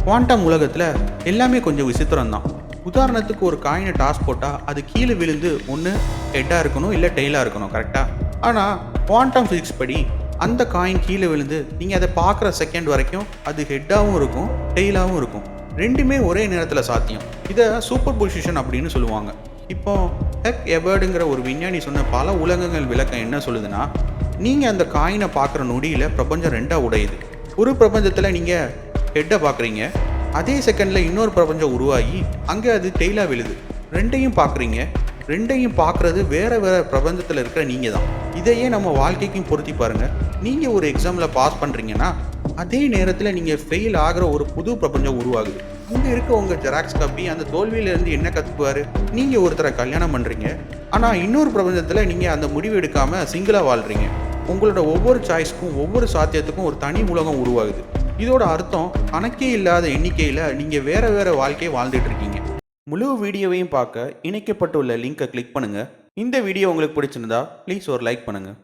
Quantum உலகத்தில் எல்லாமே கொஞ்சம் விசித்திரம் தான். உதாரணத்துக்கு ஒரு காயினை டாஸ் போட்டால் அது கீழே விழுந்து ஒன்று ஹெட்டாக இருக்கணும் இல்லை டெய்லாக இருக்கணும், கரெக்டாக? ஆனால் குவாண்டம் ஃபிசிக்ஸ் படி அந்த காயின் கீழே விழுந்து நீங்கள் அதை பார்க்குற செகண்ட் வரைக்கும் அது ஹெட்டாகவும் இருக்கும் டெய்லாகவும் இருக்கும். ரெண்டுமே ஒரே நேரத்தில் சாத்தியம். இதை சூப்பர் பொசிஷன் அப்படின்னு சொல்லுவாங்க. இப்போ ஹெக் எவர்டுங்கிற ஒரு விஞ்ஞானி சொன்ன பல உலகங்கள் விளக்கம் என்ன சொல்லுதுன்னா, நீங்கள் அந்த காயினை பார்க்குற நொடியில் பிரபஞ்சம் ரெண்டாக உடையுது. ஒரு பிரபஞ்சத்தில் நீங்கள் ஹெட்டை பார்க்குறீங்க, அதே செகண்டில் இன்னொரு பிரபஞ்சம் உருவாகி அங்கே அது டெய்லாக விழுது. ரெண்டையும் பார்க்குறீங்க, ரெண்டையும் பார்க்குறது வேறு வேறு பிரபஞ்சத்தில் இருக்கிற நீங்கள் தான். இதையே நம்ம வாழ்க்கைக்கும் பொருத்தி பாருங்கள். நீங்கள் ஒரு எக்ஸாமில் பாஸ் பண்ணுறீங்கன்னா அதே நேரத்தில் நீங்கள் ஃபெயில் ஆகிற ஒரு புது பிரபஞ்சம் உருவாகுது. அங்கே இருக்க உங்கள் ஜெராக்ஸ் காப்பி அந்த தோல்வியிலேருந்து என்ன கற்றுக்குவார்? நீங்கள் ஒருத்தரை கல்யாணம் பண்ணுறீங்க, ஆனால் இன்னொரு பிரபஞ்சத்தில் நீங்கள் அந்த முடிவு எடுக்காமல் சிங்கிளாக வாழ்கிறீங்க. உங்களோட ஒவ்வொரு சாய்ஸ்க்கும் ஒவ்வொரு சாத்தியத்துக்கும் ஒரு தனி உலகம் உருவாகுது. இதோட அர்த்தம் கணக்கே இல்லாத எண்ணிக்கையில் நீங்கள் வேறு வேறு வாழ்க்கையை வாழ்ந்துட்டு இருக்கீங்க. முழு வீடியோவையும் பார்க்க இணைக்கப்பட்டுள்ள லிங்கை கிளிக் பண்ணுங்கள். இந்த வீடியோ உங்களுக்கு பிடிச்சிருந்தா ப்ளீஸ் ஒரு லைக் பண்ணுங்கள்.